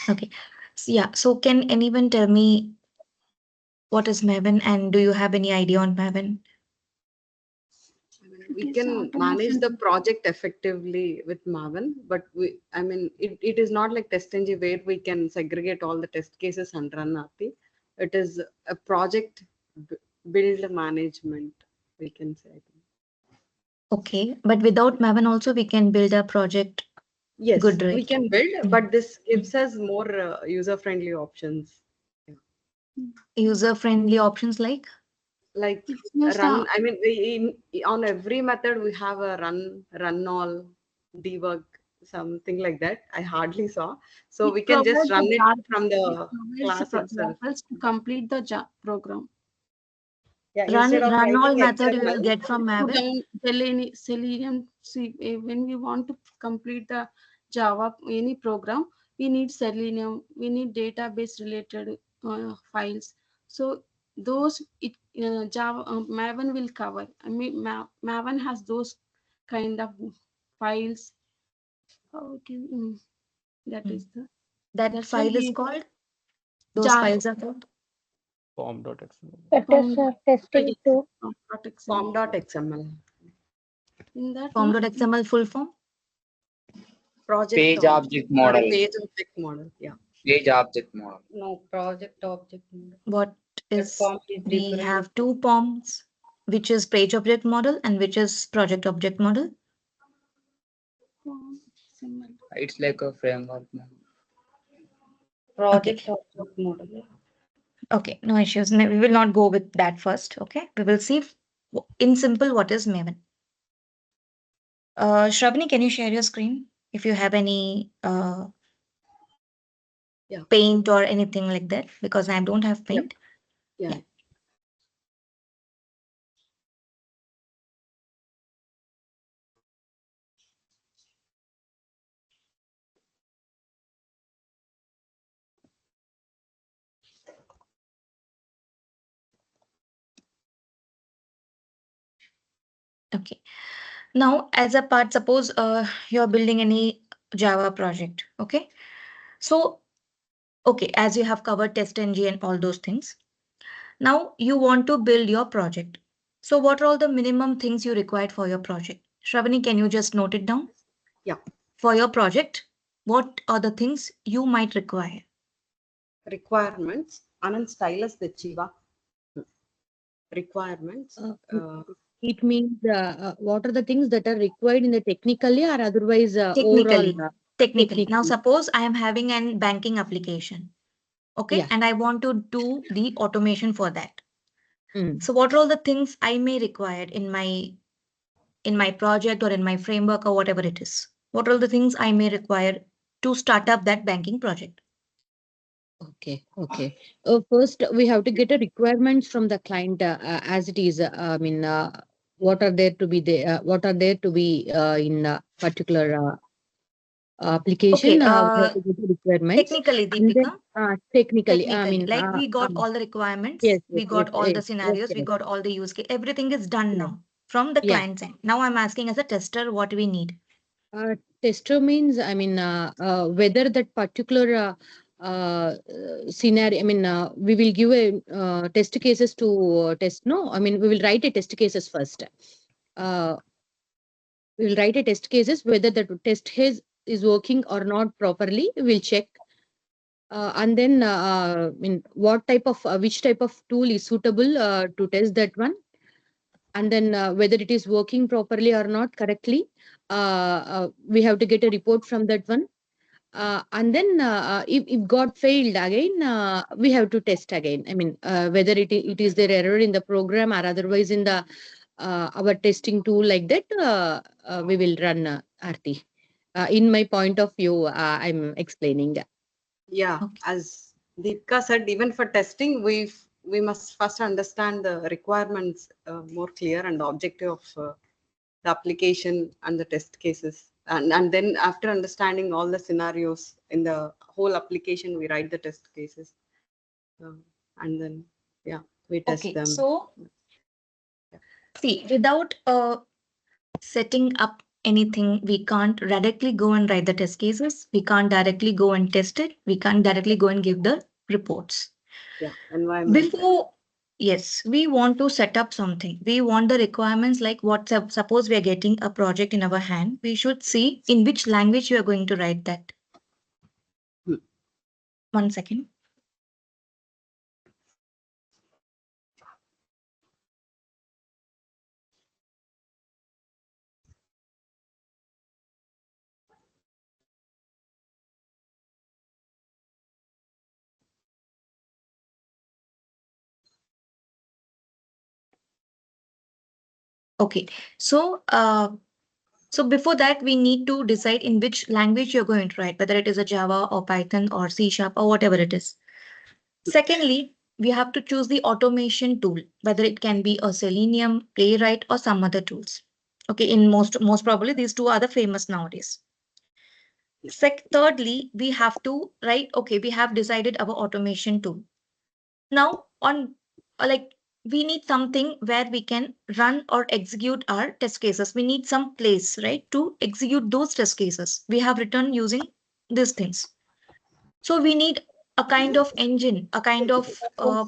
Okay. So, yeah. So can anyone tell me what is Maven and do you have any idea on Maven? We can manage the project effectively with Maven, but it is not like TestNG where we can segregate all the test cases and run RT. It is a project build management, we can say. Okay. But without Maven also we can build a project Yes, good, we right? can build, Mm. but this gives us more user-friendly options. Yeah. User-friendly options like? Like Use run, the on every method we have a run all, debug, something like that. I hardly saw. So it we can just provides the run it jar. from It the provides the class itself. levels to complete the program. Yeah, instead Run of run all writing method you will XML, get from Put Maven. down Selenium. See, when we want to complete the Java any program, we need Selenium. We need database related files. So those Java Maven will cover. I mean, Maven has those kind of files. Okay, that Mm. is the That that's why file is we called, those jar files are called form.xml. That is from testing too. .xml. form.xml, In that one, form.xml full form. project Page object, object or a model. page object model. Yeah. Page object model. No, project object model. What That is, form is we different. have two forms, which is page object model and which is project object model. XML. It's like a framework. Okay. Project object model. Okay, no issues. We will not go with that first. Okay, we will see in simple what is Maven. Shravani, can you share your screen if you have any Yeah. paint or anything like that? Because I don't have Yep. paint. Yeah. Yeah. Okay. Now, as a part, suppose you're building any Java project. Okay. So, okay, as you have covered TestNG and all those things. Now you want to build your project. So what are all the minimum things you required for your project? Shravani, can you just note it down? Yeah. For your project, what are the things you might require? Requirements. Anand stylus the Chiva. Requirements. It means what are the things that are required in the technically or otherwise overall Technically. Technically. Now technically. suppose I am having an banking application. Okay. Yeah. And I want to do the automation for that. Mm. So what are all the things I may require in my project or in my framework or whatever it is? What are all the things I may require to start up that banking project? Okay. Okay. First, we have to get a requirements from the client as it is. I mean, what are there to be there? What are there to be in particular application? Okay, We have to get the requirements, technically, and then Deepika, technically, I technically, mean, like we got all the requirements, yes, yes, we yes, got all yes, the yes, scenarios, we yes, got all the use case, everything is done yes. now from the Yeah. client side. Now I'm asking as a tester what we need. Tester means, I mean, whether that particular scenario, I mean, we will give a test cases to test. No, I mean, we will write a test cases first. Uh, we will write a test cases whether the test is working or not properly. We'll check. And then, I mean, what type of, which type of tool is suitable to test that one, and then whether it is working properly or not correctly. We have to get a report from that one, and then if got failed again, we have to test again. I mean, whether it is their error in the program or otherwise in the our testing tool, like that we will run Aarti. In my point of view, I'm explaining. Yeah, Okay. as Deepika said, even for testing, we must first understand the requirements more clear and the objective of the application and the test cases. And then after understanding all the scenarios in the whole application, we write the test cases. And then, yeah, we test Okay, them. so see, without setting up anything. We can't directly go and write the test cases. We can't directly go and test it. We can't directly go and give the reports. Yeah, environment. Before, yes, we want to set up something. We want the requirements like what, suppose we are getting a project in our hand. We should see in which language you are going to write that. Hmm. 1 second. Okay, so before that, we need to decide in which language you're going to write, whether it is a Java or Python or C# or whatever it is. Secondly, we have to choose the automation tool, whether it can be a Selenium, Playwright, or some other tools. Okay, in most probably these two are the famous nowadays. Thirdly, we have to write, okay, we have decided our automation tool. Now on like we need something where we can run or execute our test cases. We need some place, right, to execute those test cases. We have written using these things. So we need a kind of engine, a kind of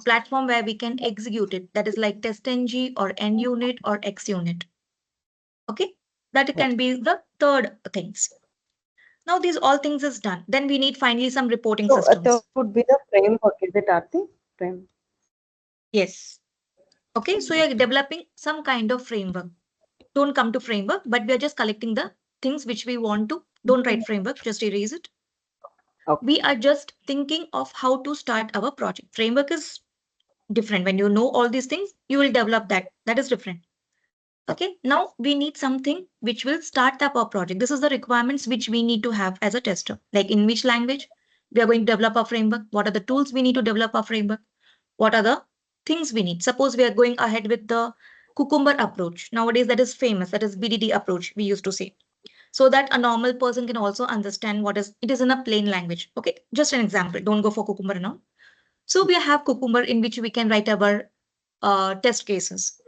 platform where we can execute it. That is like TestNG or NUnit or XUnit. Okay, that can be the third things. Now these all things is done. Then we need finally some reporting So systems. that would be the framework, is it, Aarti? Frame. Yes. Okay, so you're developing some kind of framework. Don't come to framework, but we are just collecting the things which we want to. Don't write framework, just erase it. Okay. We are just thinking of how to start our project. Framework is different. When you know all these things, you will develop that. That is different. Okay, now we need something which will start up our project. This is the requirements which we need to have as a tester. Like in which language we are going to develop our framework. What are the tools we need to develop our framework? What are the things we need? Suppose we are going ahead with the cucumber approach. Nowadays, that is famous. That is BDD approach, we used to say. So that a normal person can also understand what is, it is in a plain language. Okay, just an example. Don't go for cucumber now. So we have cucumber in which we can write our test cases.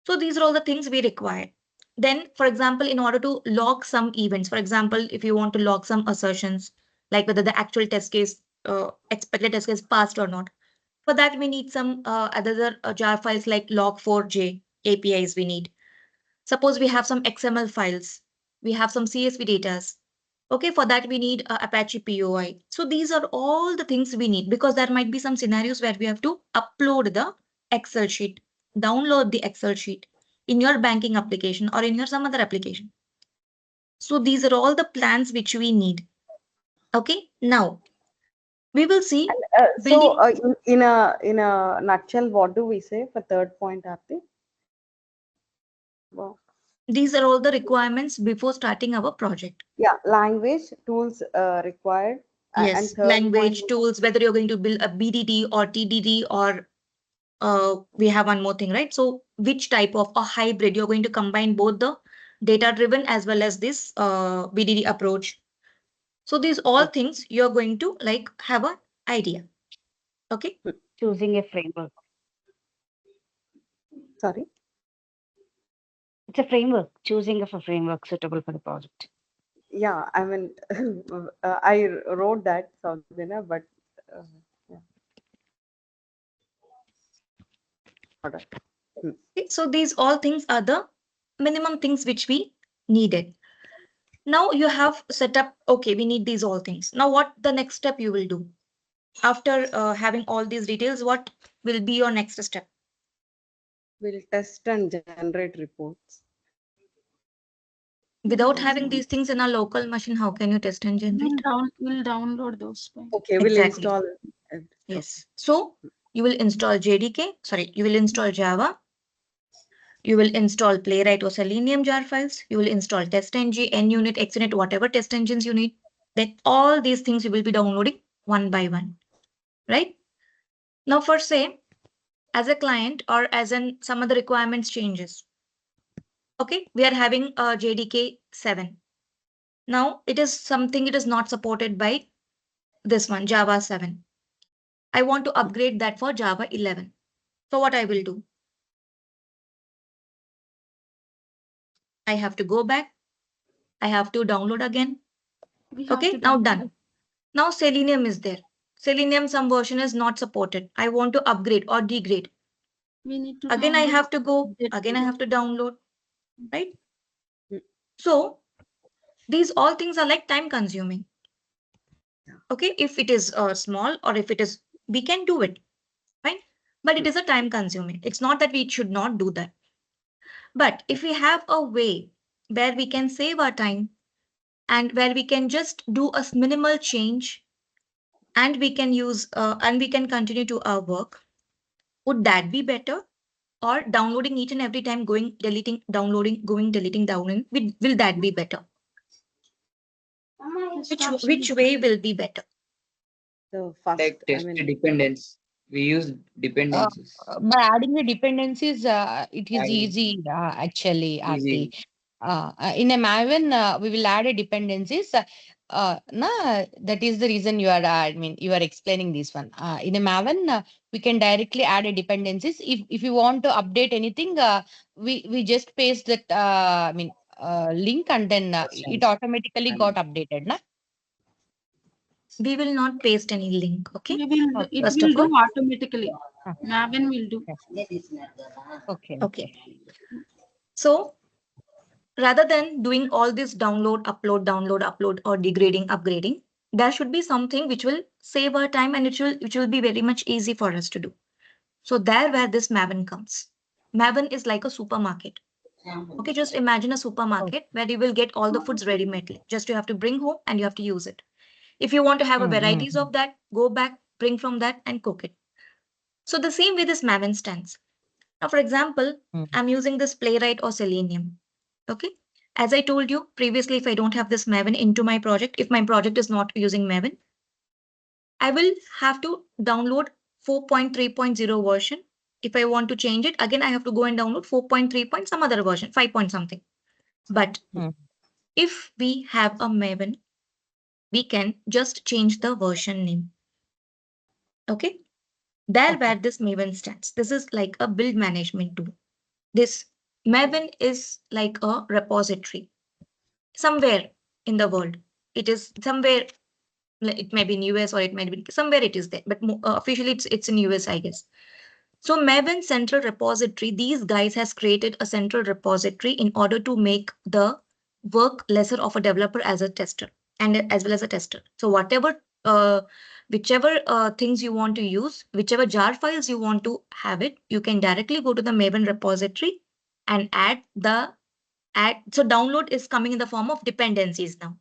So these are all the things we require. Then, for example, in order to log some events, for example, if you want to log some assertions, like whether the actual test case, expected test case passed or not. For that, we need some other jar files like log4j APIs we need. Suppose we have some XML files, we have some CSV data. Okay, for that we need Apache POI. So these are all the things we need because there might be some scenarios where we have to upload the Excel sheet, download the Excel sheet in your banking application or in your some other application. So these are all the plans which we need. Okay, now we will see building. So in a nutshell, what do we say for third point, Aarti? Wow. These are all the requirements before starting our project. Yeah, language, tools required, and Yes, third point. language, tools, whether you're going to build a BDD or TDD or we have one more thing, right? So which type of a hybrid you're going to combine both the data driven as well as this BDD approach. So these all things you're going to like have an idea. Okay. Choosing a framework. Sorry. It's a framework, choosing of a framework suitable for the project. Yeah, I mean, I wrote that, Saudina, but yeah. All right. Okay, so these all things are the minimum things which we needed. Now you have set up, okay, we need these all things. Now what the next step you will do? After having all these details, what will be your next step? We'll test and generate reports. Without having these things in a local machine, how can you test and generate? We'll download those files. Okay, we'll Exactly. install it. Yes. So you will install JDK, sorry, you will install Java. You will install Playwright or Selenium jar files. You will install TestNG, NUnit, XUnit, whatever test engines you need. Then all these things you will be downloading one by one, right? Now for say, as a client or as in some other requirements changes. Okay, we are having a JDK 7. Now it is something it is not supported by this one, Java 7. I want to upgrade that for Java 11. So what I will do? I have to go back. I have to download again. We have Okay, to now download done. Now Selenium is there. Selenium, some version is not supported. I want to upgrade or degrade. We need to Again, I download have to go, it. again, I have to download, right? Mm. So these all things are like time consuming. Yeah. Okay, if it is small or if it is, we can do it, fine. But it is a time consuming. It's not that we should not do that. But if we have a way where we can save our time and where we can just do a minimal change and we can use and we can continue to our work, would that be better? Or downloading each and every time, going, deleting, downloading, going, deleting, downloading, will that be better? First option Which is way will be better? The first, Like I test mean, dependence. We use dependencies. By adding the dependencies, it is Adding easy, actually, Aarti. easy. In a Maven, we will add a dependencies. That is the reason you are, I mean, you are explaining this one. In a Maven, we can directly add a dependencies. If you want to update anything, we just paste that, I mean, link, and then it Questions. automatically got And updated, na? We will not paste any link, okay? we will do, Okay. it First will of do all, automatically. Uh, Maven will do. Okay. okay. So rather than doing all this download, upload, or degrading, upgrading, there should be something which will save our time and which will be very much easy for us to do. So there where this Maven comes. Maven is like a supermarket. Okay, just imagine a supermarket where you will get all the foods ready-made. Just you have to bring home and you have to use it. If you want to have a varieties of that, go back, bring from that and cook it. So the same way this Maven stands. Now, for example, Mm. I'm using this Playwright or Selenium. Okay. As I told you previously, if I don't have this Maven into my project, if my project is not using Maven, I will have to download 4.3.0 version. If I want to change it, again, I have to go and download 4.3 point some other version, 5 point something. But Mm. if we have a Maven, we can just change the version name. Okay. There Okay. where this Maven stands. This is like a build management tool. This Maven is like a repository somewhere in the world. It is somewhere, it may be in US or it might be somewhere it is there, but officially it's in US, I guess. So Maven Central Repository, these guys has created a central repository in order to make the work lesser of a developer as a tester and as well as a tester. So whichever things you want to use, whichever jar files you want to have it, you can directly go to the Maven repository and so download is coming in the form of dependencies now.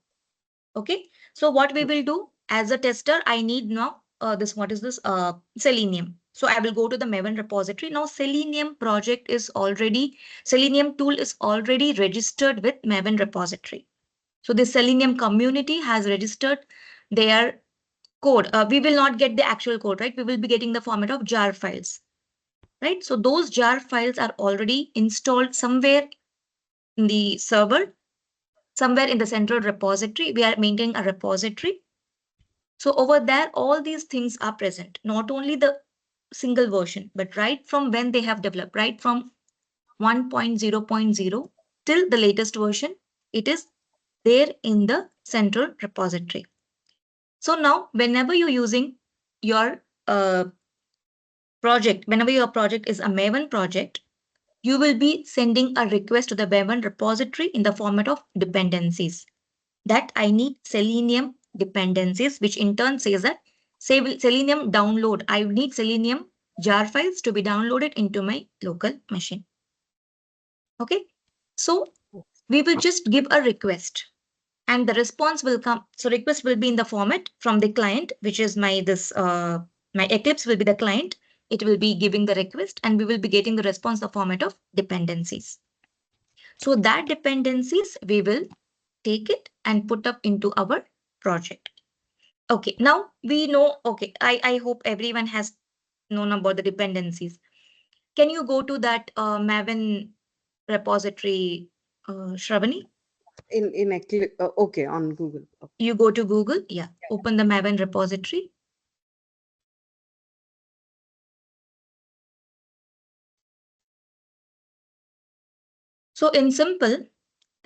Okay. So what we will do as a tester, I need now what is this? Selenium. So I will go to the Maven repository. Now Selenium tool is already registered with Maven repository. So the Selenium community has registered their code. We will not get the actual code, right? We will be getting the format of jar files, right? So those jar files are already installed somewhere in the server, somewhere in the central repository. We are maintaining a repository. So over there, all these things are present, not only the single version, but right from when they have developed, right from 1.0.0 till the latest version, it is there in the central repository. So now, whenever you're using your whenever your project is a Maven project, you will be sending a request to the Maven repository in the format of dependencies. That I need Selenium dependencies, which in turn says that Selenium download. I need Selenium jar files to be downloaded into my local machine. Okay. So we will just give a request and the response will come. So request will be in the format from the client, which is my Eclipse will be the client. It will be giving the request and we will be getting the response in the format of dependencies. So that dependencies we will take it and put up into our project. Okay, now we know, okay, I hope everyone has known about the dependencies. Can you go to that Maven repository, Shravani? in okay, on Google. Okay. You go to Google, yeah, open the Maven repository. So in simple,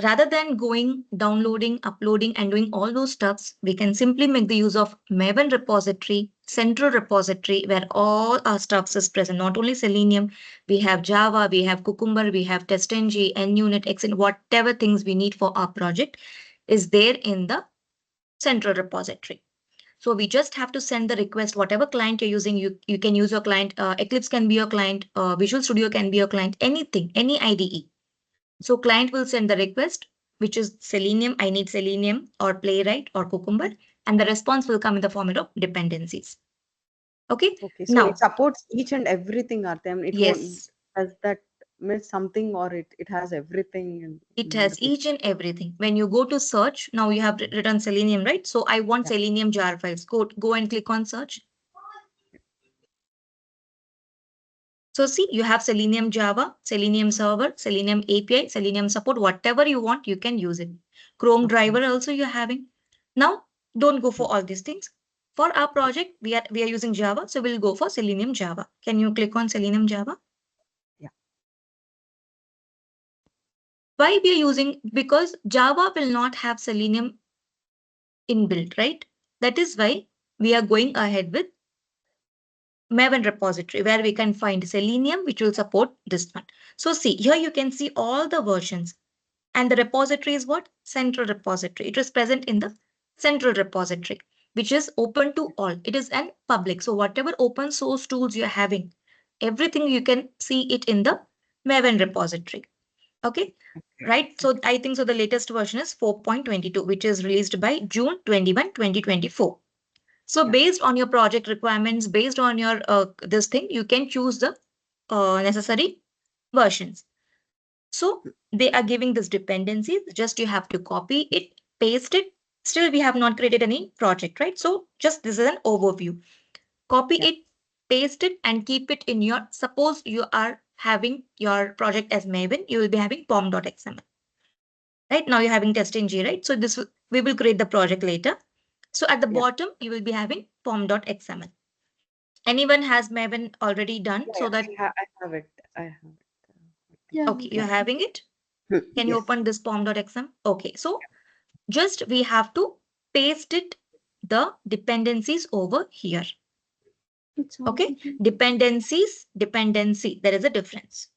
rather than going, downloading, uploading, and doing all those stuffs, we can simply make the use of Maven repository, central repository, where all our stuffs is present. Not only Selenium, we have Java, we have Cucumber, we have TestNG, NUnit, Xn, whatever things we need for our project is there in the central repository. So we just have to send the request, whatever client you're using, you can use your client, Eclipse can be your client, Visual Studio can be your client, anything, any IDE. So client will send the request, which is Selenium, I need Selenium or Playwright or Cucumber, and the response will come in the format of dependencies. Okay. Okay, so Now, it supports each and everything, Artem. It won't, yes, does that miss something, or it has everything it in the has picture? each and everything. When you go to search, now you have written Selenium, right? So I want Yeah. Selenium jar files. Go and click on search. So see, you have Selenium Java, Selenium Server, Selenium API, Selenium support, whatever you want, you can use it. Chrome Okay. driver also you're having. Now, don't go for all these things. For our project, we are using Java, so we'll go for Selenium Java. Can you click on Selenium Java? Yeah. Why we are using? Because Java will not have Selenium inbuilt, right? That is why we are going ahead with Maven repository, where we can find Selenium, which will support this one. So see, here you can see all the versions. And the repository is what? Central repository. It is present in the central repository, which is open to all. It is an public. So whatever open source tools you're having, everything you can see it in the Maven repository. Okay. Right. So I think so the latest version is 4.22, which is released by June 21, 2024. So Yeah. based on your project requirements, based on your this thing, you can choose the necessary versions. So they are giving this dependencies, just you have to copy it, paste it. Still, we have not created any project, right? So just this is an overview. Copy Yeah. it, paste it, and keep it in your, suppose you are having your project as Maven, you will be having pom.xml. Right now you're having TestNG, right? So this we will create the project later. So at the Yeah. bottom, you will be having pom.xml. Anyone has Maven already done Yeah, so that, I have it. I have it. Yeah, okay, we you're can. having it. Can you Yes. open this pom.xml? Okay, so just we have to paste it, the dependencies over here. It's Okay, already. dependency, there is a difference.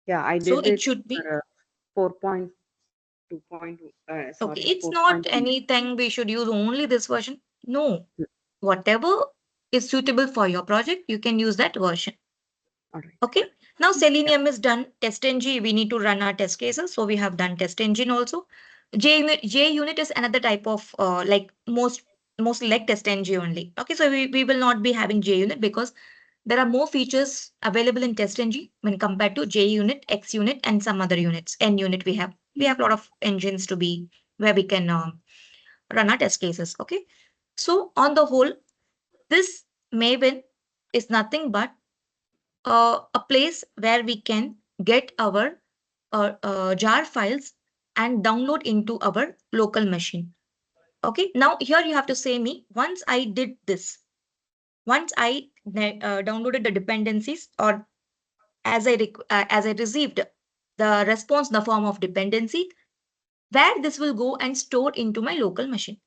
Yeah, I So did it it should be, for 4.2. okay, Sorry, it's 4. not anything we should use only this version. No, whatever is suitable for your project, you can use that version. All right. Okay, now Selenium is done. TestNG, we need to run our test cases. So we have done test engine also. JUnit is another type of like mostly like TestNG only. Okay, so we will not be having JUnit because there are more features available in TestNG when compared to JUnit, XUnit, and some other units. NUnit we have a lot of engines to be where we can run our test cases. Okay, so on the whole, this Maven is nothing but a place where we can get our jar files and download into our local machine. Okay, now here you have to say me, once I did this, once I downloaded the dependencies, or as I received the response in the form of dependency, where this will go and store into my local machine.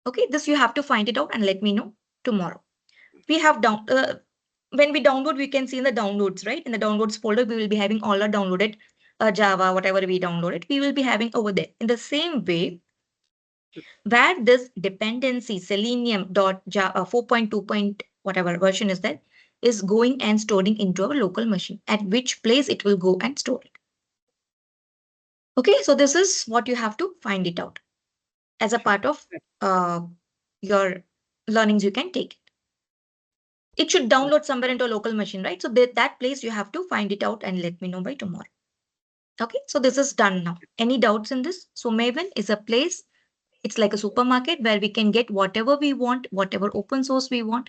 Okay, this you have to find it out and let me know tomorrow. We have when we download, we can see in the downloads, right? In the downloads folder, we will be having all our downloaded Java, whatever we downloaded, we will be having over there. In the same way, where this dependency Selenium dot Java 4.2 whatever version is that is going and storing into our local machine, at which place it will go and store it. Okay, so this is what you have to find it out as a part of your learnings you can take. It should download somewhere into a local machine, right? So that place you have to find it out and let me know by tomorrow. Okay, so this is done now. Any doubts in this? So Maven is a place, it's like a supermarket where we can get whatever we want, whatever open source we want.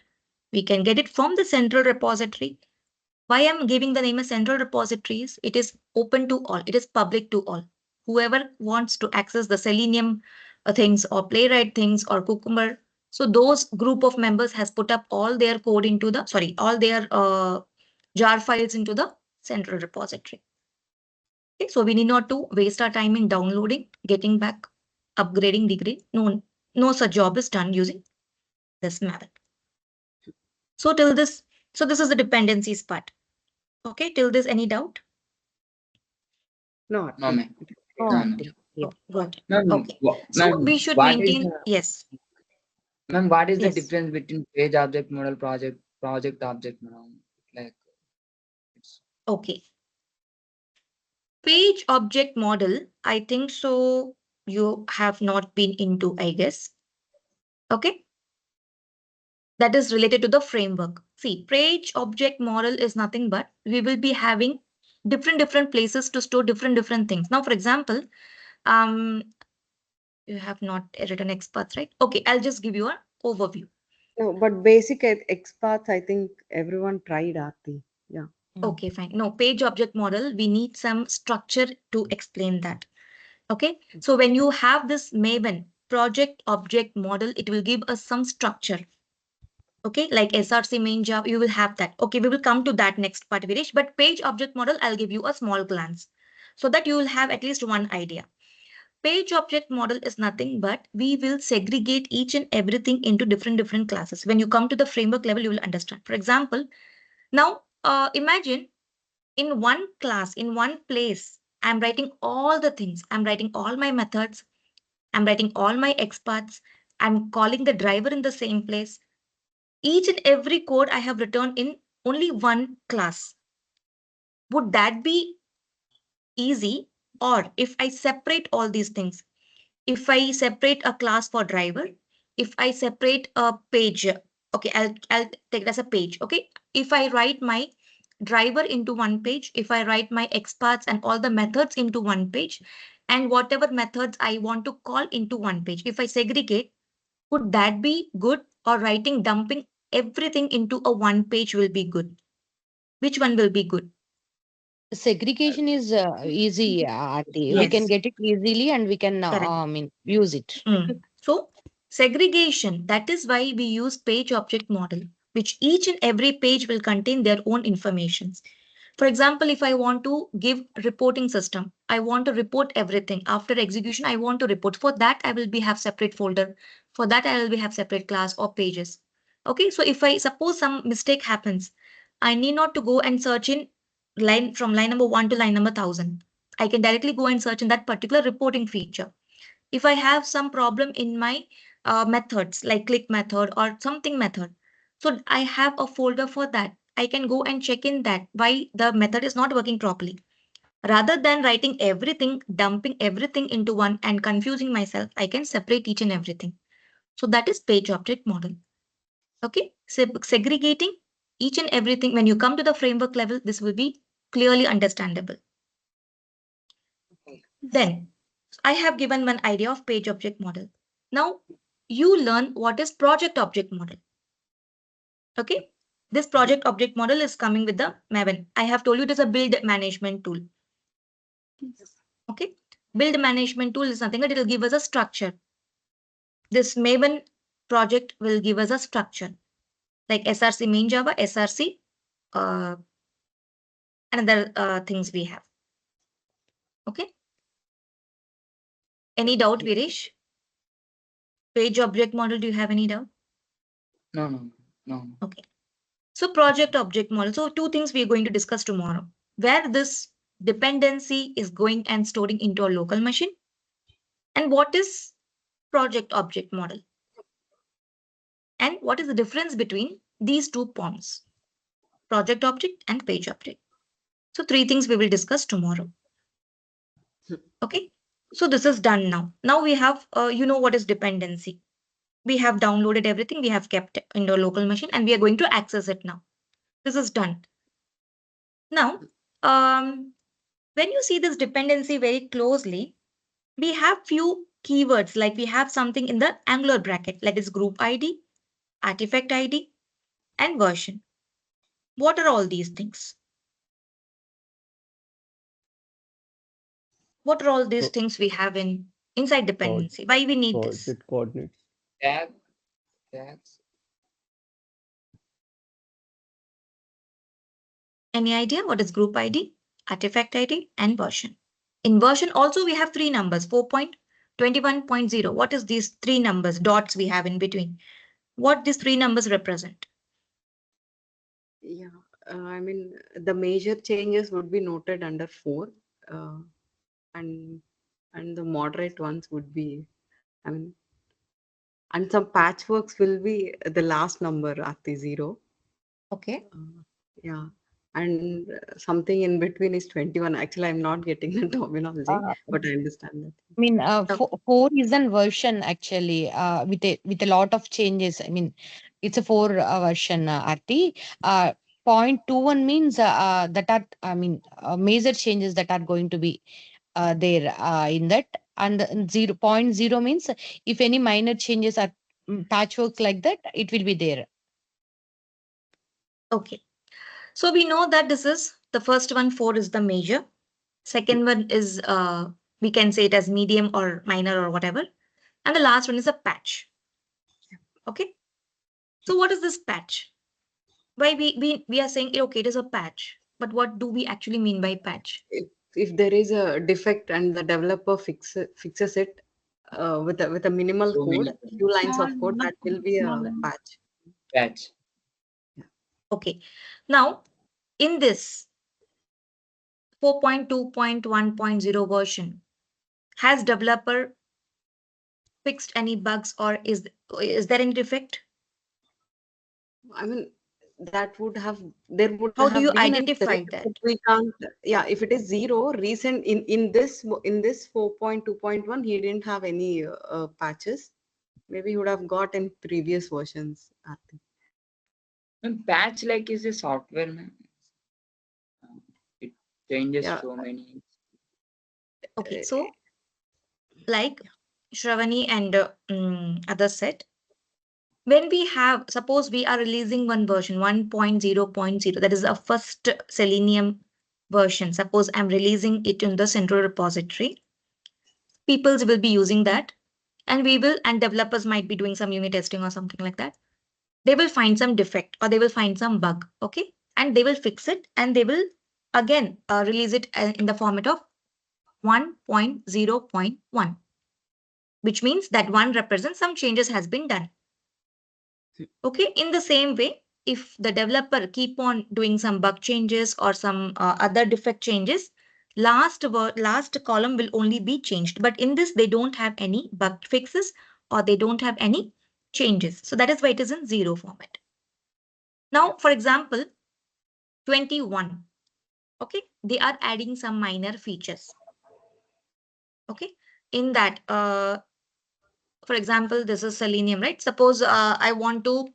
We can get it from the central repository. Why I'm giving the name as central repository is it is open to all. It is public to all. Whoever wants to access the Selenium things or Playwright things or Cucumber. So those group of members has put up all their code into the, sorry, all their jar files into the central repository. Okay, so we need not to waste our time in downloading, getting back, upgrading, degrade. No such job is done using this Maven. So till this, so this is the dependencies part. Okay, till this, any doubt? No, No, ma'am. Oh, No, no. yeah. Oh, got it. Ma'am, Okay. So ma'am, we should what is maintain, the, yes, ma'am, what is the yes. difference between page object model project object model? Like, it's Okay. Page object model, I think so you have not been into, I guess. Okay. That is related to the framework. See, page object model is nothing but we will be having different places to store different things. Now, for example, um, you have not written experts, right? Okay, I'll just give you an overview. no, but basic experts, I think everyone tried Aarti. Yeah. Okay, fine. No, page object model, we need some structure to explain that. Okay, so when you have this Maven project object model, it will give us some structure. Okay, like SRC main Java, you will have that. Okay, we will come to that next part, Virish. But page object model, I'll give you a small glance so that you will have at least one idea. Page object model is nothing but we will segregate each and everything into different classes. When you come to the framework level, you will understand. For example, now imagine in one class, in one place, I'm writing all the things. I'm writing all my methods. I'm writing all my experts. I'm calling the driver in the same place. Each and every code I have written in only one class. Would that be easy? Or if I separate all these things, if I separate a class for driver, if I separate a page, okay, I'll take it as a page. Okay, if I write my driver into one page, if I write my experts and all the methods into one page, and whatever methods I want to call into one page, if I segregate, would that be good? Or writing, dumping everything into a one page will be good? Which one will be good? Segregation is easy, Aarti. We can Yes, get it easily and we can correct. I mean use it. So segregation, that is why we use page object model, which each and every page will contain their own informations. For example, if I want to give reporting system, I want to report everything. After execution, I want to report. For that, I will be have separate folder. For that, I will be have separate class or pages. Okay, so if I suppose some mistake happens, I need not to go and search in line from line number 1 to line number 1000. I can directly go and search in that particular reporting feature. If I have some problem in my methods like click method or something method, so I have a folder for that. I can go and check in that why the method is not working properly. Rather than writing everything, dumping everything into one and confusing myself, I can separate each and everything. So that is page object model. Okay, so segregating each and everything. When you come to the framework level, this will be clearly understandable. Then I have given one idea of page object model. Now you learn what is project object model. Okay. This project object model is coming with the Maven. I have told you it is a build management tool. Okay. Build management tool is nothing but it will give us a structure. This Maven project will give us a structure like SRC main Java, SRC, and other things we have. Okay. Any doubt, Virish? Page object model, do you have any doubt? no, no, no. Okay. So project object model. So two things we are going to discuss tomorrow, where this dependency is going and storing into a local machine. And what is project object model? And what is the difference between these two forms, project object and page object? So three things we will discuss tomorrow. Okay. So this is done now. Now we have, you know what is dependency. We have downloaded everything. We have kept it in the local machine and we are going to access it now. This is done. Now, when you see this dependency very closely, we have few keywords like we have something in the angular bracket like is group ID, artifact ID, and version. What are all these things? What are all these Pro- things we have in inside Proj- dependency? Why we need this? project coordinates. Tag, tags. Any idea what is group ID, artifact ID, and version? In version also we have three numbers, 4.21.0. What is these three numbers, dots we have in between? What these three numbers represent? Yeah, I mean, the major changes would be noted under 4, uh, and the moderate ones would be, I mean, and some patchworks will be the last number at the 0. Okay. Yeah, and something in between is 21. Actually, I'm not getting the terminology, Uh, but I understand that. I mean, Okay. 4 is an version actually, with a lot of changes. I mean, it's a 4 version, Aarti. 0.21 means that are, I mean, major changes that are going to be there in that. And 0.0 means if any minor changes are patchwork like that, it will be there. Okay. So we know that this is the first one, 4 is the major. Second one is, we can say it as medium or minor or whatever. And the last one is a patch. Okay. So what is this patch? Why we are saying, okay, it is a patch. But what do we actually mean by patch? If there is a defect and the developer fixes it with a minimal So many code, few lines Small of code, that will be small a line. patch. patch. Okay. Now, in this 4.2.1.0 version, has developer fixed any bugs, or is there any defect? I mean, that would have, there would How do have you been a identify threat, but that? we can't. Yeah, if it is 0, recent in this 4.2.1, he didn't have any patches. Maybe he would have got in previous versions, I think. And patch like is a software, man. It changes Yeah. so many. Okay, uh, so like Shravani and others said, when we have, suppose we are releasing one version 1.0.0, that is a first Selenium version. Suppose I'm releasing it in the central repository. Peoples will be using that, and developers might be doing some unit testing or something like that. They will find some defect or they will find some bug, okay? And they will fix it and they will again release it in the format of 1.0.1, which means that one represents some changes has been done. Okay, in the same way, if the developer keep on doing some bug changes or some other defect changes, last column will only be changed. But in this, they don't have any bug fixes or they don't have any changes. So that is why it is in 0 format. Now, for example, 21. Okay, they are adding some minor features. Okay, in that, for example, this is Selenium, right? Suppose I want to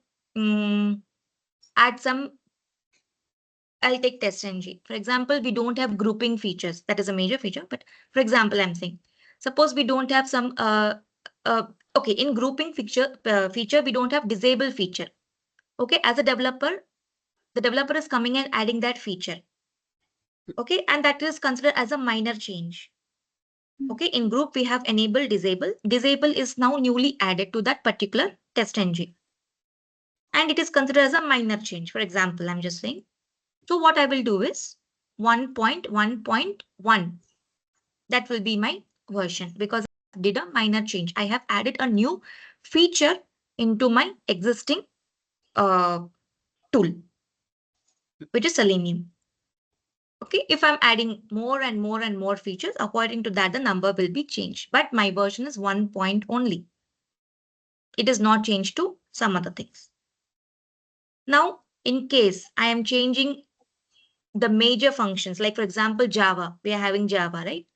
add some, I'll take TestNG. For example, we don't have grouping features. That is a major feature. But for example, I'm saying, suppose we don't have some, okay, in grouping feature, we don't have disable feature. Okay, as a developer, the developer is coming and adding that feature. Okay, and that is considered as a minor change. Okay, in group, we have enable disable. Disable is now newly added to that particular TestNG. And it is considered as a minor change. For example, I'm just saying. So what I will do is 1.1.1. That will be my version because I did a minor change. I have added a new feature into my existing tool, which is Selenium. Okay, if I'm adding more and more and more features, according to that, the number will be changed. But my version is 1 point only. It is not changed to some other things. Now, in case I am changing the major functions, like for example, Java, we are having Java, right?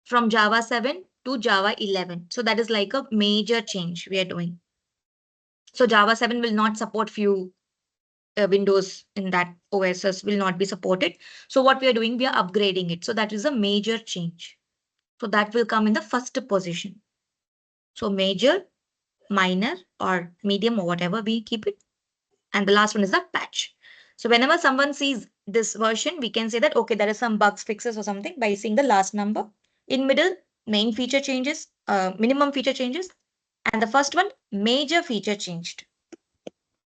From Java 7 to Java 11. So that is like a major change we are doing. So Java 7 will not support few Windows in that OSs will not be supported. So what we are doing, we are upgrading it. So that is a major change. So that will come in the first position. So major, minor or medium or whatever we keep it. And the last one is the patch. So whenever someone sees this version, we can say that, okay, there is some bugs fixes or something by seeing the last number. In middle, main feature changes, minimum feature changes. And the first one, major feature changed.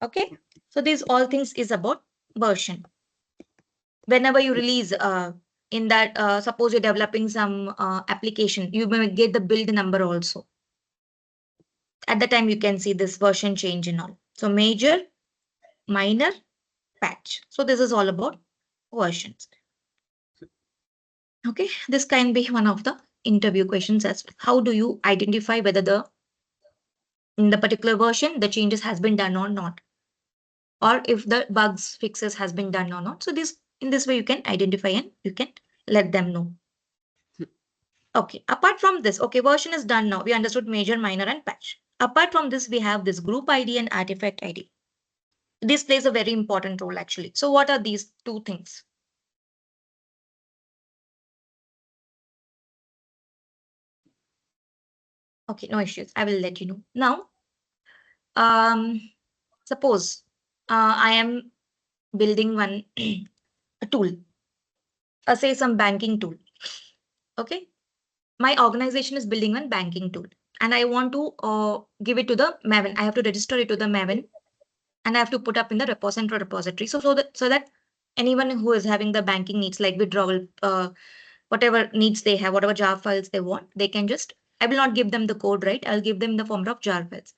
Okay. So these all things is about version. Whenever you release in that, suppose you're developing some application, you may get the build number also. At the time, you can see this version change and all. So major, minor, patch. So this is all about versions. Okay, this can be one of the interview questions as well. How do you identify whether in the particular version the changes has been done or not, or if the bugs fixes has been done or not? So in this way you can identify and you can let them know. Okay, apart from this, okay, version is done now. We understood major, minor, and patch. Apart from this, we have this group ID and artifact ID. This plays a very important role actually. So what are these two things? Okay, no issues. I will let you know. Now, suppose I am building one a tool, say some banking tool. Okay, my organization is building one banking tool, and I want to give it to the Maven. I have to register it to the Maven, and I have to put up in the repository. So that anyone who is having the banking needs like withdrawal, whatever needs they have, whatever jar files they want, they can just. I will not give them the code, right? I'll give them the form of jar files.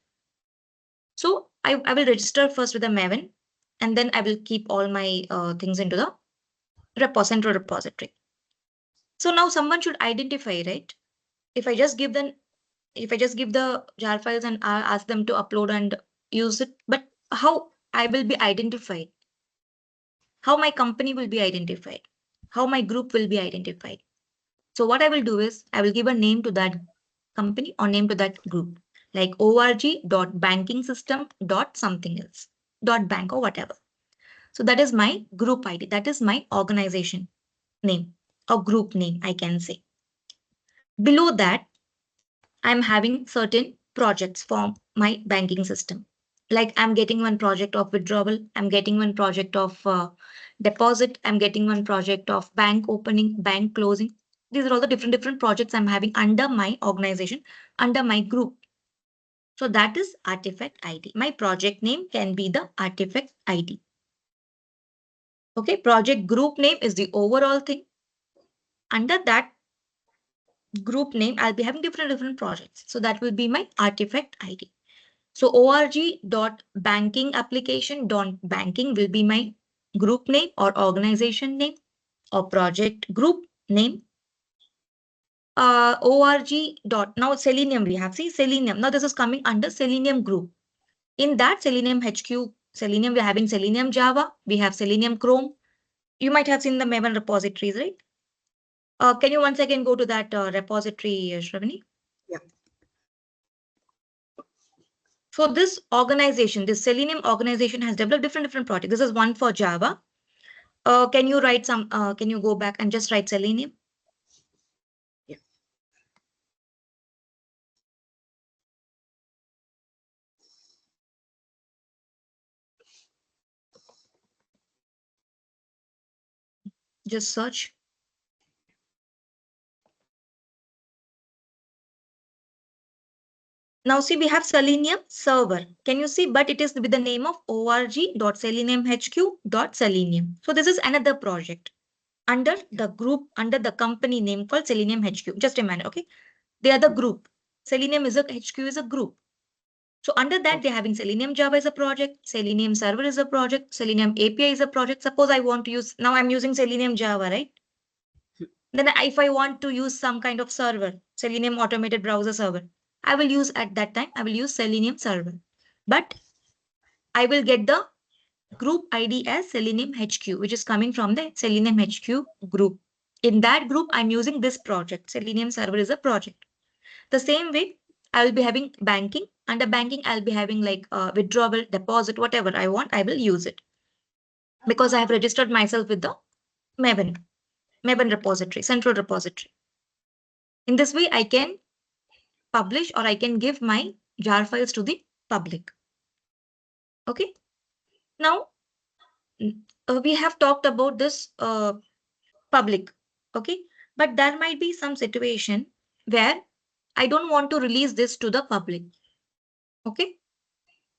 So I will register first with the Maven, and then I will keep all my things into the repository. So now someone should identify, right? If I just give the jar files and ask them to upload and use it, but how I will be identified? How my company will be identified? How my group will be identified? So what I will do is I will give a name to that company or name to that group, like org.bankingsystem.something else, .bank or whatever. So that is my group ID. That is my organization name or group name, I can say. Below that, I'm having certain projects for my banking system. Like I'm getting one project of withdrawal, I'm getting one project of deposit, I'm getting one project of bank opening, bank closing. These are all the different projects I'm having under my organization, under my group. So that is artifact ID. My project name can be the artifact ID. Okay, project group name is the overall thing. Under that group name, I'll be having different projects. So that will be my artifact ID. So org.bankingapplication.banking will be my group name or organization name or project group name. Now Selenium we have. See Selenium. Now this is coming under Selenium group. In that Selenium HQ, Selenium, we're having Selenium Java. We have Selenium Chrome. You might have seen the Maven repositories, right? Can you once again go to that repository, Shravani? Yeah. So this organization, this Selenium organization has developed different projects. This is one for Java. Can you write some, can you go back and just write Selenium? Yeah. Just search. Now see, we have Selenium server. Can you see? But it is with the name of org.seleniumhq.selenium. So this is another project under the group, under the company name called Selenium HQ. Just a minute, okay? They are the group. Selenium is a HQ is a group. So under that, they're having Selenium Java is a project, Selenium Server is a project, Selenium API is a project. Suppose I want to use, now I'm using Selenium Java, right? Then if I want to use some kind of server, Selenium automated browser server, I will use at that time, I will use Selenium Server. But I will get the group ID as Selenium HQ, which is coming from the Selenium HQ group. In that group, I'm using this project. Selenium Server is a project. The same way, I will be having banking. Under banking, I'll be having like withdrawal, deposit, whatever I want, I will use it. Because I have registered myself with the Maven repository, central repository. In this way, I can publish or I can give my jar files to the public. Okay. Now, we have talked about this public. Okay. But there might be some situation where I don't want to release this to the public. Okay.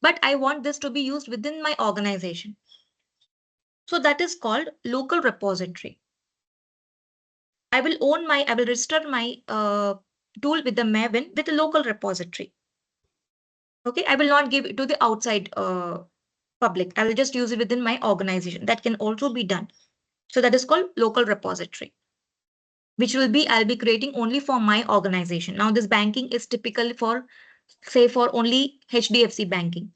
But I want this to be used within my organization. So that is called local repository. I will register my tool with the Maven with a local repository. Okay, I will not give it to the outside public. I will just use it within my organization. That can also be done. So that is called local repository, which I'll be creating only for my organization. Now this banking is typically for, say, for only HDFC banking.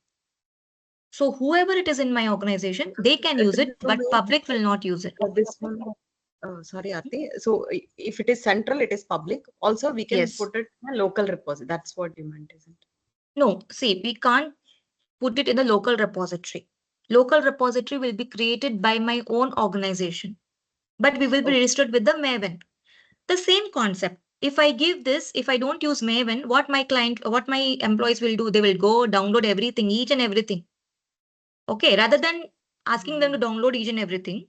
So whoever it is in my organization, they can use it, but public will not use it. This one, sorry, Aarti. So if it is central, it is public. Also, we can Yes. put it in a local repository. That's what you meant, isn't it? No, see, we can't put it in the local repository. Local repository will be created by my own organization, but we will be Okay. registered with the Maven. The same concept. If I give this, if I don't use Maven, what my employees will do, they will go download everything, each and everything. Okay, rather than asking them to download each and everything,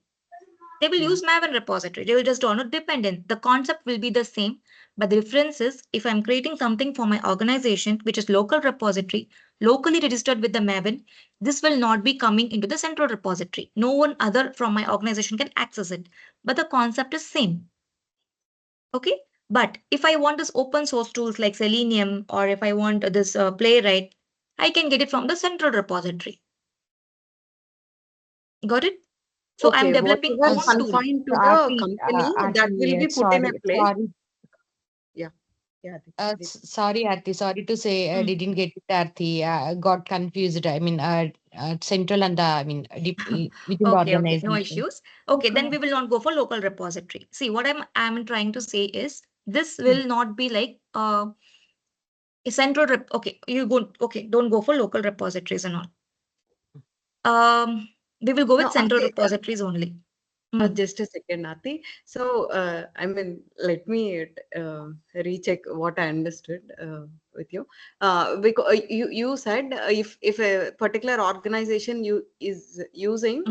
they will Yeah. use Maven repository. They will just download dependent. The concept will be the same, but the difference is if I'm creating something for my organization, which is local repository, locally registered with the Maven, this will not be coming into the central repository. No one other from my organization can access it, but the concept is same. Okay, but if I want this open source tools like Selenium, or if I want this Playwright, I can get it from the central repository. Got it? So I'm developing whatever own tool. confined to the Aarti, company, that will be put sorry, in a place. sorry, Yeah. sorry, Aarti, sorry to say, I didn't get it, Aarti. Got confused. I mean, central and within the Okay, no organization. issues. Okay, then we will not go for local repository. See, what I'm trying to say is this will not be like a central okay, don't go for local repositories and all. We will go with No, central Aarti, repositories only. just a second, Aarti. So, I mean, let me recheck what I understood with you. Because you said if a particular organization is using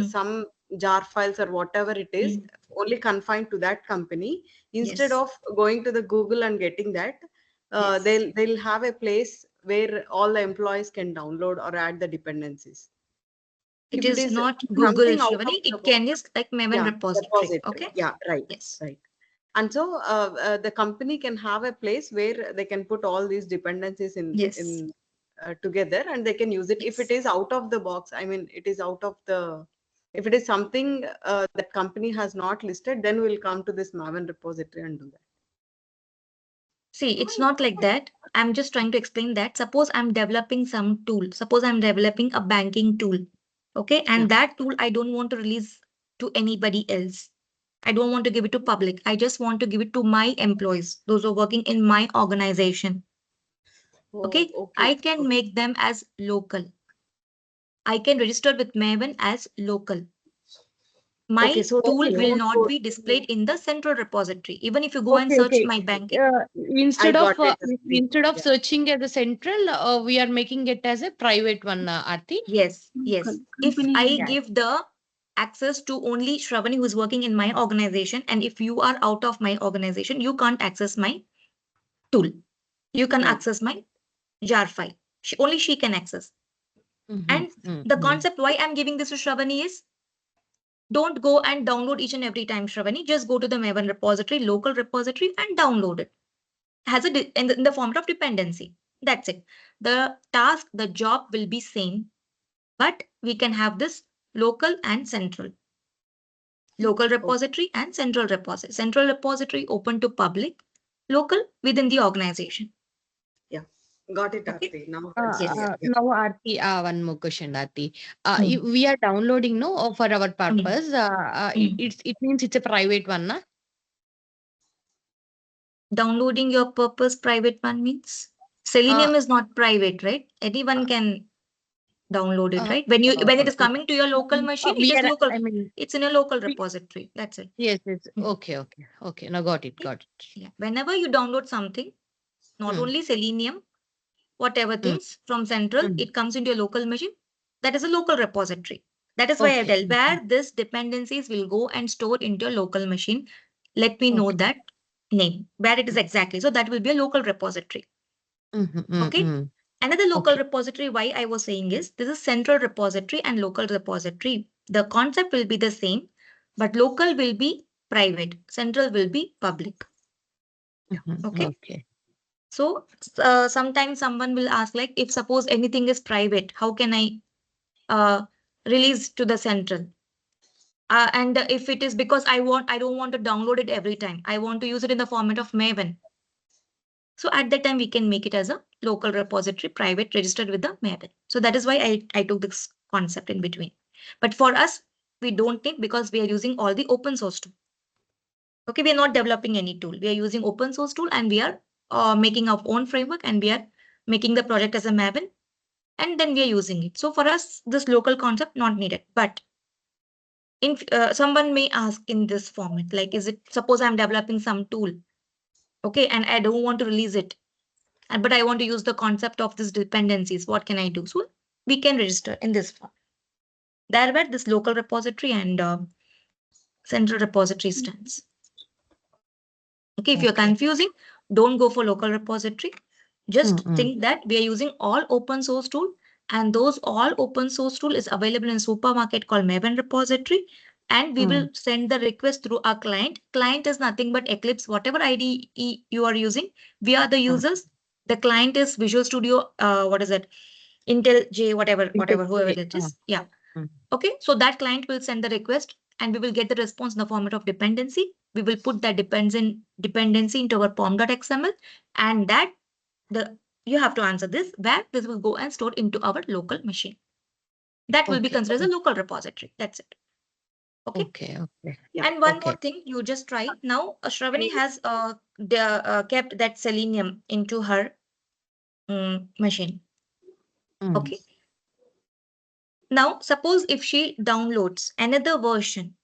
some jar files or whatever it is, only confined to that company, instead Yes. of going to the Google and getting that, Yes. they'll have a place where all the employees can download or add the dependencies. It If it is is not Google, something out of Shravani. the It can box, use like Maven repository. Okay. Yeah, right, Yes. right. And so the company can have a place where they can put all these dependencies Yes. in together, and they can use it. If it is out of the box, I mean, it is out of the. If it is something that company has not listed, then we'll come to this Maven repository and do that. See, it's not like that. I'm just trying to explain that. Suppose I'm developing some tool. Suppose I'm developing a banking tool. Okay. And that tool I don't want to release to anybody else. I don't want to give it to public. I just want to give it to my employees, those who are working in my organization. Okay. I can make them as local. I can register with Maven as local. My tool will not be displayed in the central repository. Even if you go and search my banking. Instead of got it. searching as a central, we are making it as a private one, Aarti. Yes, yes. If I give the access to only Shravani who is working in my organization, and if you are out of my organization, you can't access my tool. You can access my jar file. Only she can access. And the concept why I'm giving this to Shravani is don't go and download each and every time, Shravani. Just go to the Maven repository, local repository, and download it. Has a in the format of dependency. That's it. The task, the job will be same, but we can have this local and central. Local repository and central repository. Central repository open to public, local within the organization. Yeah, got it, Okay. Aarti. Now, Now, Aarti, one more question, Aarti. We are downloading for our purpose. It means it's a private one, na? Downloading your purpose private one means Selenium is not private, right? Anyone can download it, right? When it is coming to your local machine, it is local. It's in a local repository. That's it. Yes. Okay. Now got it. Yeah. Whenever you download something, not only Selenium, whatever things from central, it comes into your local machine. That is a local repository. That is why I tell where this dependencies will go and store into your local machine. Let me know that name, where it is exactly. So that will be a local repository. Okay. Another local repository, why I was saying is this is central repository and local repository. The concept will be the same, but local will be private, central will be public. Okay. Okay. So sometimes someone will ask, like, if suppose anything is private, how can I release to the central? And if it is because I don't want to download it every time. I want to use it in the format of Maven. So at that time, we can make it as a local repository, private, registered with the Maven. So that is why I took this concept in between. But for us, we don't need, because we are using all the open source tool. Okay, we are not developing any tool. We are using open source tool, and we are making our own framework, and we are making the project as a Maven, and then we are using it. So for us, this local concept not needed. But in someone may ask in this format, like, is it, suppose I'm developing some tool, okay, and I don't want to release it, but I want to use the concept of these dependencies. What can I do? So we can register in this form. There where this local repository and central repository stands. Okay, if you're Okay. confusing, don't go for local repository. Just Mm-mm. think that we are using all open source tool, and those all open source tool is available in supermarket called Maven repository. And we will send the request through our client. Client is nothing but Eclipse, whatever IDE you are using. We are the users. The client is Visual Studio, what is it? Intel J, whatever, whoever it is. Yeah. Okay, so that client will send the request, and we will get the response in the format of dependency. We will put that dependency into our pom.xml, and that you have to answer this, where this will go and store into our local machine. That will be Okay. considered as a local repository. That's it. Okay. Okay. Okay. And one Okay. more thing, you just try. Now, Shravani has kept that Selenium into her machine. Okay. Now, suppose if she downloads another version,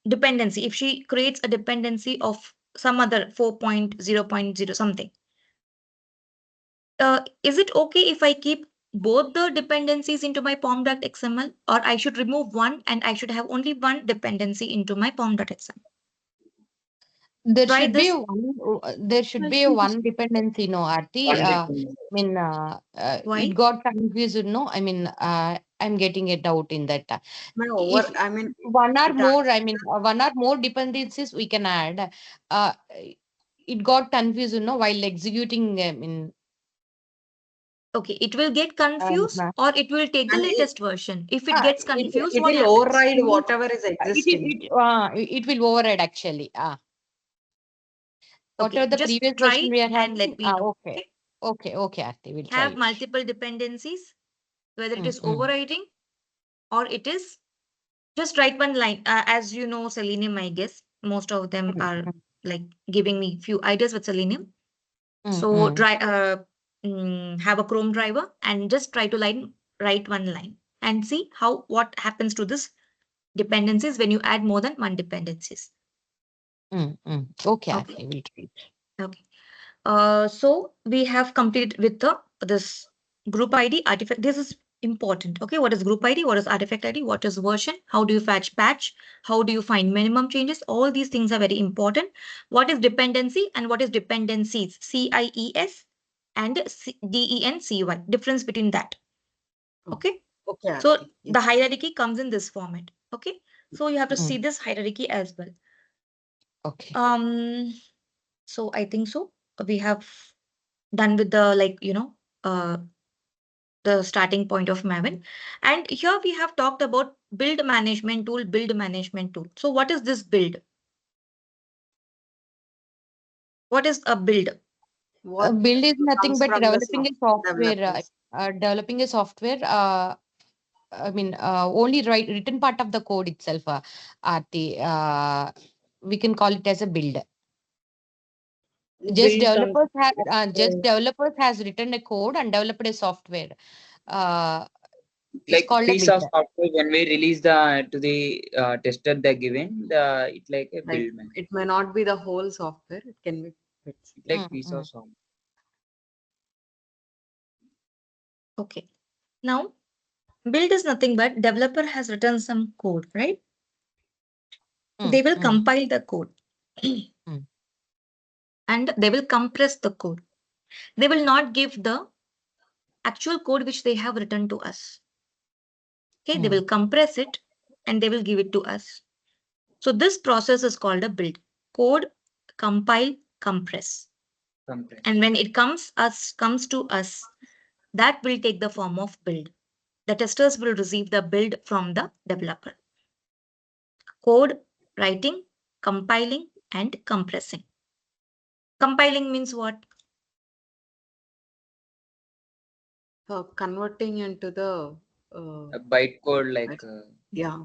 dependency, if she creates a dependency of some other 4.0.0 something, is it okay if I keep both the dependencies into my pom.xml, or I should remove one and I should have only one dependency into my pom.xml? There Try should be this. there should be one dependency, no, Aarti. One I dependency. mean, Why? it got confused, no? I mean, I'm getting a doubt in that. If I mean, one or it more, I mean, one or more dependencies we can add. It got confused, no, while executing. I mean, Okay, it will get confused, or it will take the and latest version. If it gets confused, it what will happens? override whatever is existing. it will override actually. Okay, Whatever the just previous try version we are and having. let me know. Okay. Okay, Okay, Aarti, we'll try have it. multiple dependencies, whether it is Mm. overriding or it is just write one line. As you know, Selenium, I guess most of them are like giving me few ideas with Selenium. So have a Chrome driver and just try to write one line and see what happens to this dependencies when you add more than one dependencies. Okay, Okay. Aarti, we'll try it. Okay. So we have completed with this group ID artifact. This is important. Okay, what is group ID? What is artifact ID? What is version? How do you fetch patch? How do you find minimum changes? All these things are very important. What is dependency and what is dependencies? CIES and DENCY. Difference between that. Okay. Okay. So the hierarchy comes in this format. Okay. So you have to see Mm. this hierarchy as well. Okay. So I think so. We have done with the the starting point of Maven. And here we have talked about build management tool, build management tool. So what is this build? What is a build? Build is nothing comes but from the developing a software. developers. Developing a software. I mean, only written part of the code itself. Aarti, we can call it as a build. Just Built on developers has written a code and developed a software. It's Like called a piece of build. software when we release the to the tester they're given it like a build man. it may not be the whole software. It can be bits. Like piece of software. Okay. Now, build is nothing but developer has written some code, right? They will compile the code and they will compress the code. They will not give the actual code which they have written to us. Okay, they will compress it and they will give it to us. So this process is called a build. Code, compile, compress. Compress. And when it comes to us, that will take the form of build. The testers will receive the build from the developer. Code, writing, compiling, and compressing. Compiling means what? Converting into the A bytecode like yeah.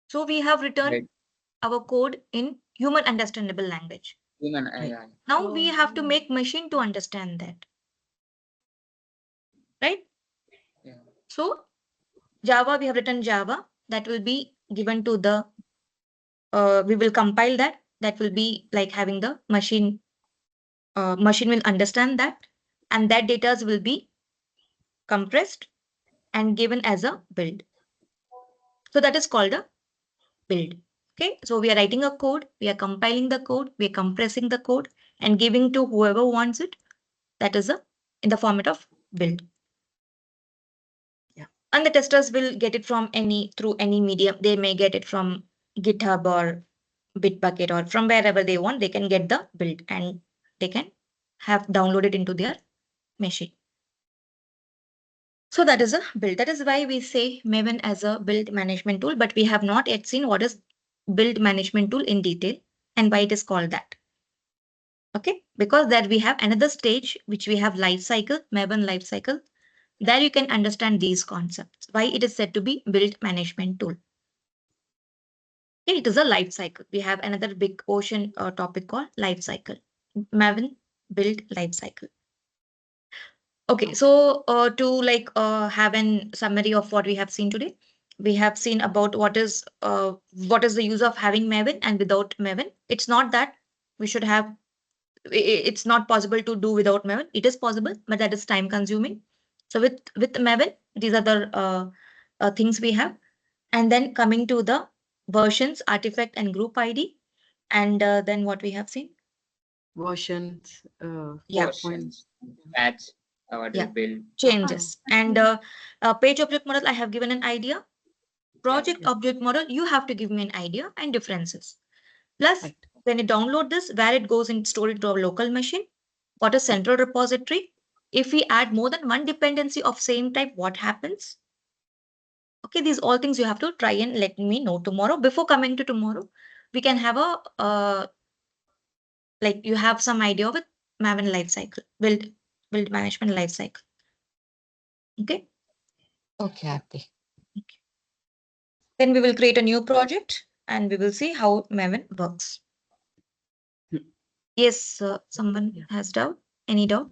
So we have written byte our code in human understandable language. human Right. AI. Now we have to make machine to understand that. Right? Yeah. So Java, we have written Java that will be given to the, we will compile that. That will be like having the machine, machine will understand that. And that data will be compressed and given as a build. So that is called a build. Okay, so we are writing a code, we are compiling the code, we are compressing the code and giving to whoever wants it. That is in the format of build. Yeah. And the testers will get it from through any medium. They may get it from GitHub or Bitbucket or from wherever they want. They can get the build and they can have downloaded into their machine. So that is a build. That is why we say Maven as a build management tool, but we have not yet seen what is build management tool in detail and why it is called that. Okay, because there we have another stage which we have life cycle, Maven life cycle. There you can understand these concepts, why it is said to be build management tool. Okay, it is a life cycle. We have another big ocean topic called life cycle. Maven build life cycle. Okay, so to have an summary of what we have seen today, we have seen about what is the use of having Maven and without Maven. It's not that we should have. It's not possible to do without Maven. It is possible, but that is time consuming. So with Maven, these are the things we have. And then coming to the versions, artifact and group ID, and then what we have seen. Versions, Yeah. Versions, patch, what we Yeah. build. Changes and page object model. I have given an idea. Project Yeah. object model, you have to give me an idea and differences. Plus, Right. when you download this, where it goes and store it to our local machine, what is central repository? If we add more than one dependency of same type, what happens? Okay, these all things you have to try and let me know tomorrow. Before coming to tomorrow, we can have a like you have some idea of it, Maven life cycle, build management life cycle. Okay. Okay, Aarti. Then we will create a new project and we will see how Maven works. Hmm. Yes, someone has doubt. Any doubt?